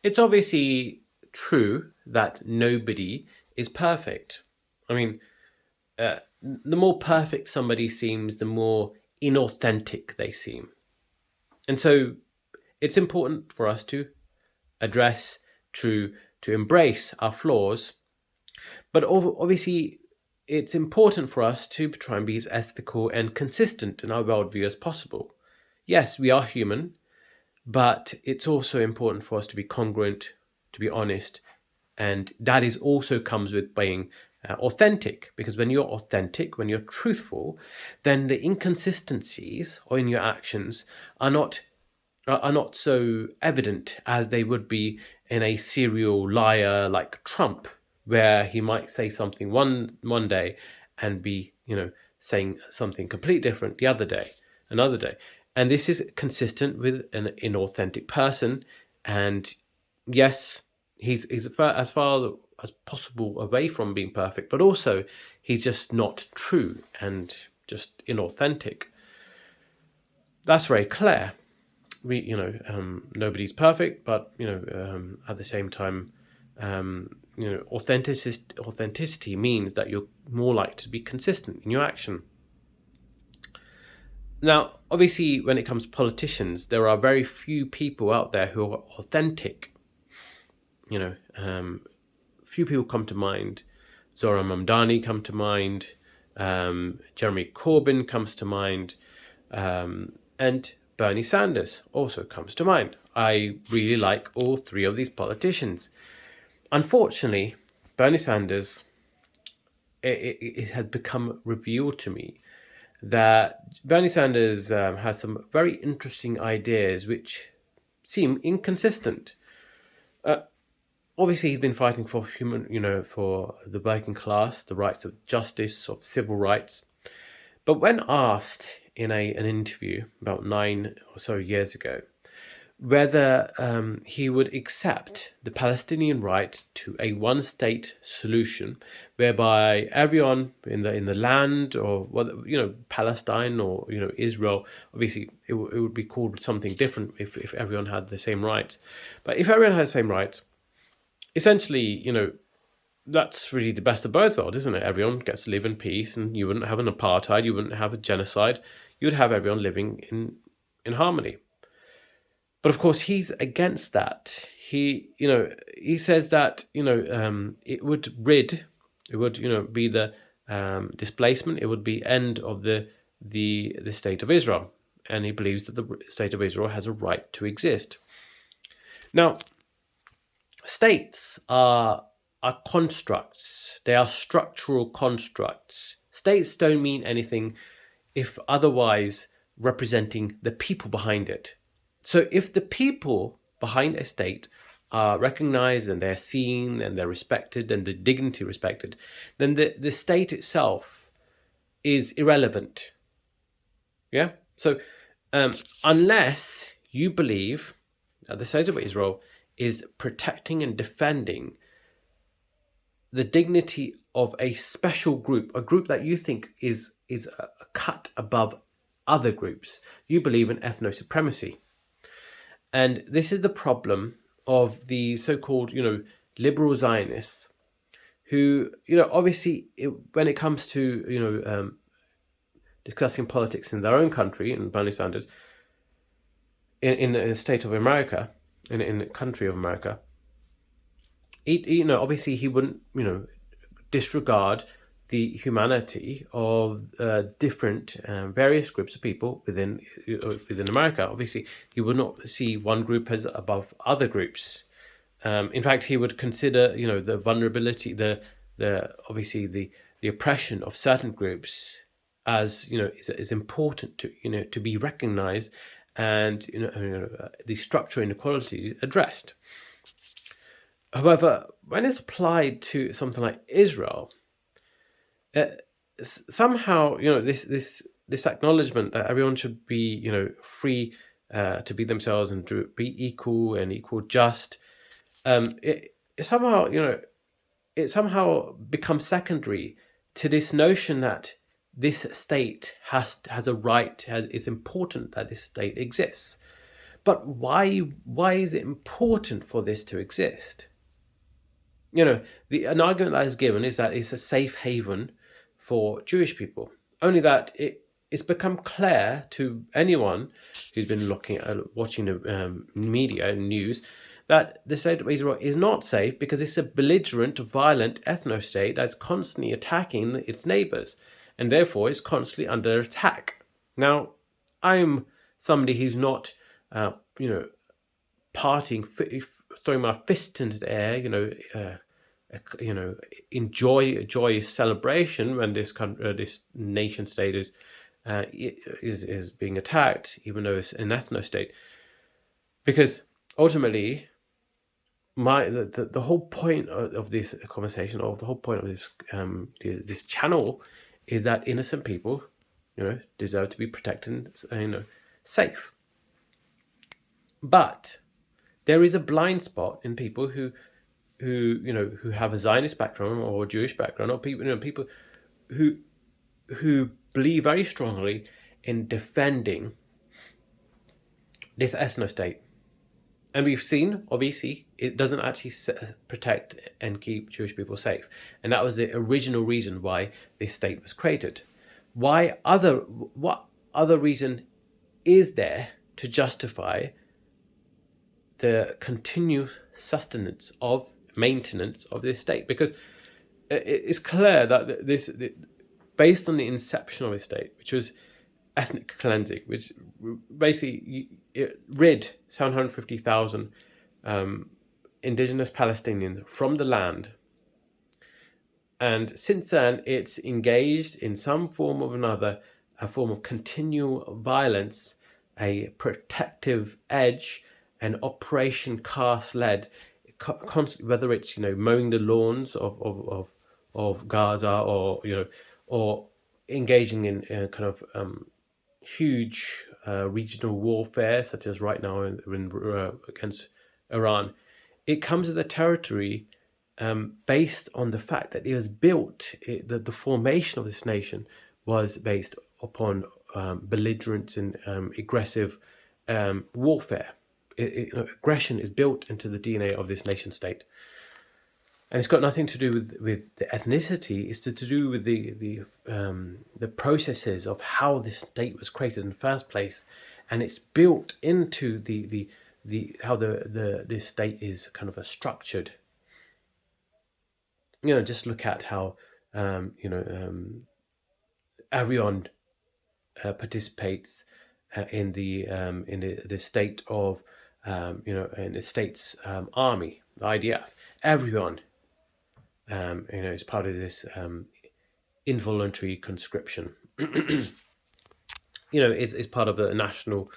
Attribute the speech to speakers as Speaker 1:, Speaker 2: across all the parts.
Speaker 1: It's obviously true that nobody is perfect. I mean, the more perfect somebody seems, the more inauthentic they seem. And so it's important for us to address, to embrace our flaws, but obviously it's important for us to try and be as ethical and consistent in our worldview as possible. Yes, we are human, but it's also important for us to be congruent, to be honest, and that is also comes with being authentic. Because when you're authentic, when you're truthful, then the inconsistencies or in your actions are not so evident as they would be in a serial liar like Trump, where he might say something one day and be saying something completely different the other day, another day. And this is consistent with an inauthentic person. And yes, he's as far as possible away from being perfect, but also he's just not true and just inauthentic. That's very clear. Nobody's perfect, but at the same time, authenticity means that you're more likely to be consistent in your action. Now, obviously, when it comes to politicians, there are very few people out there who are authentic. Few people come to mind. Zoran Mamdani come to mind. Jeremy Corbyn comes to mind. And Bernie Sanders also comes to mind. I really like all three of these politicians. Unfortunately, Bernie Sanders, it has become revealed to me that Bernie Sanders has some very interesting ideas which seem inconsistent. Obviously, he's been fighting for for the working class, the rights of justice, of civil rights. But when asked in an interview about 9 or so years ago whether he would accept the Palestinian right to a one-state solution, whereby everyone in the land, or Palestine or Israel, obviously it would be called something different if everyone had the same rights. But if everyone had the same rights, essentially, that's really the best of both worlds, isn't it? Everyone gets to live in peace, and you wouldn't have an apartheid, you wouldn't have a genocide, you'd have everyone living in harmony. But of course, he's against that. He says that it would be the displacement. It would be end of the state of Israel, and he believes that the state of Israel has a right to exist. Now, states are constructs. They are structural constructs. States don't mean anything if otherwise representing the people behind it. So if the people behind a state are recognized and they're seen and they're respected and the dignity respected, then the state itself is irrelevant. Yeah? So unless you believe that the state of Israel is protecting and defending the dignity of a special group, a group that you think is a cut above other groups, you believe in ethno-supremacy. And this is the problem of the so-called, liberal Zionists, who, obviously, when it comes to, discussing politics in their own country, in Bernie Sanders, in the state of America, in the country of America, obviously he wouldn't, disregard the humanity of different various groups of people within America. Obviously, he would not see one group as above other groups. In fact, he would consider the vulnerability, the obviously the oppression of certain groups as is important to be recognized, and the structural inequalities addressed. However, when it's applied to something like Israel, somehow this acknowledgement that everyone should be free to be themselves and to be equal and equal just, it somehow becomes secondary to this notion that this state has a right. It's important that this state exists. But why is it important for this to exist? You know, an argument that is given is that it's a safe haven for Jewish people. Only that it's become clear to anyone who's been watching the media and news that the state of Israel is not safe because it's a belligerent, violent ethno-state that's constantly attacking its neighbors, and therefore is constantly under attack. Now, I'm somebody who's not, you know, throwing my fist into the air, you know, enjoy a joyous celebration when this nation state is being attacked, even though it's an ethno state, because ultimately, the whole point of this conversation, or the whole point of this channel, is that innocent people, deserve to be protected, safe. But there is a blind spot in people who have a Zionist background or a Jewish background, or people who believe very strongly in defending this ethno state. And we've seen, obviously, it doesn't actually protect and keep Jewish people safe. And that was the original reason why this state was created. What other reason is there to justify the continued maintenance of this state? Because it's clear that this, based on the inception of this state, which was ethnic cleansing, which basically it rid 750,000 indigenous Palestinians from the land. And since then, it's engaged in some form or another, a form of continual violence, a protective edge, an Operation Cast led, whether it's mowing the lawns of Gaza, or engaging in kind of huge regional warfare, such as right now against Iran. It comes with a territory based on the fact that it was built, that the formation of this nation was based upon belligerent and aggressive warfare. Aggression is built into the DNA of this nation state. And it's got nothing to do with the ethnicity. It's to do with the processes of how this state was created in the first place, and it's built into how this state is kind of structured. Just look at how everyone participates in the state of in the state's army, the IDF. Everyone. It's part of this involuntary conscription. It's part of the national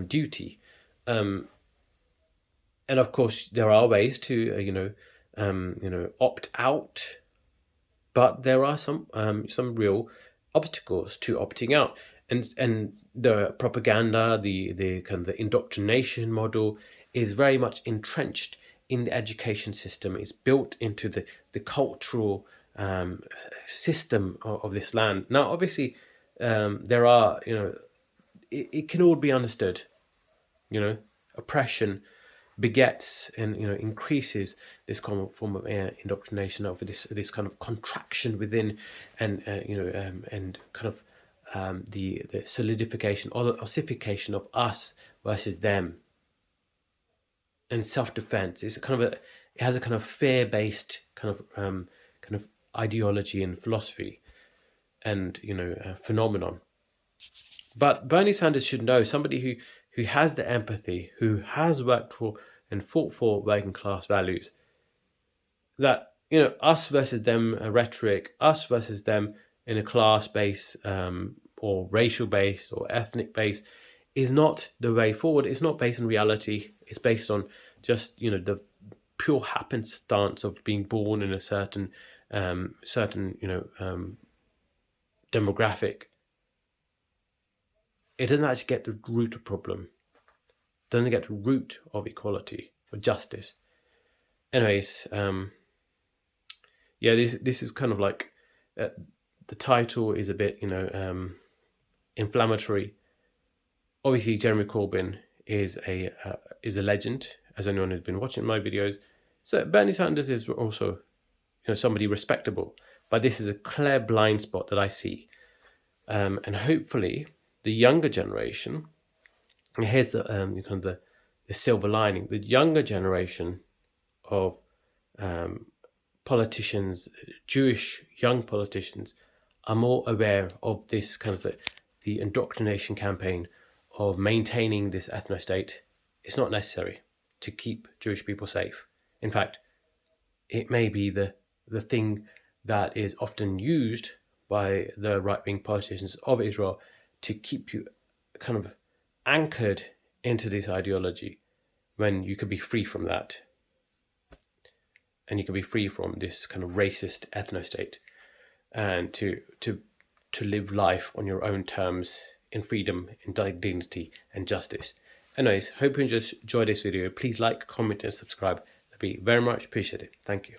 Speaker 1: duty, and of course there are ways to opt out, but there are some real obstacles to opting out, and the propaganda, the kind of the indoctrination model is very much entrenched in the education system. It's built into the cultural system of this land. Now, obviously, there are, it can all be understood. Oppression begets and increases this kind of form of indoctrination of this kind of contraction within, and and kind of the solidification or the ossification of us versus them. And self-defense is it has a kind of fear-based kind of ideology and philosophy, and phenomenon. But Bernie Sanders should know, somebody who has the empathy, who has worked for and fought for working class values, that us versus them rhetoric, us versus them in a class base or racial base or ethnic base, is not the way forward. It's not based on reality. It's based on just the pure happenstance of being born in a certain demographic. It doesn't actually get to the root of the problem. It doesn't get to the root of equality or justice. Anyways, this is kind of like the title is a bit inflammatory. Obviously, Jeremy Corbyn is a legend, as anyone who's been watching my videos. So Bernie Sanders is also somebody respectable, but this is a clear blind spot that I see, and hopefully the younger generation. And here's the the silver lining: the younger generation of politicians, Jewish young politicians, are more aware of this kind of the indoctrination campaign of maintaining this ethno-state. It's not necessary to keep Jewish people safe. In fact, it may be the thing that is often used by the right-wing politicians of Israel to keep you kind of anchored into this ideology, when you could be free from that, and you can be free from this kind of racist ethno-state, and to live life on your own terms, in freedom, in dignity and justice. Anyways, hope you enjoyed this video. Please like, comment and subscribe. That'd be very much appreciated. Thank you.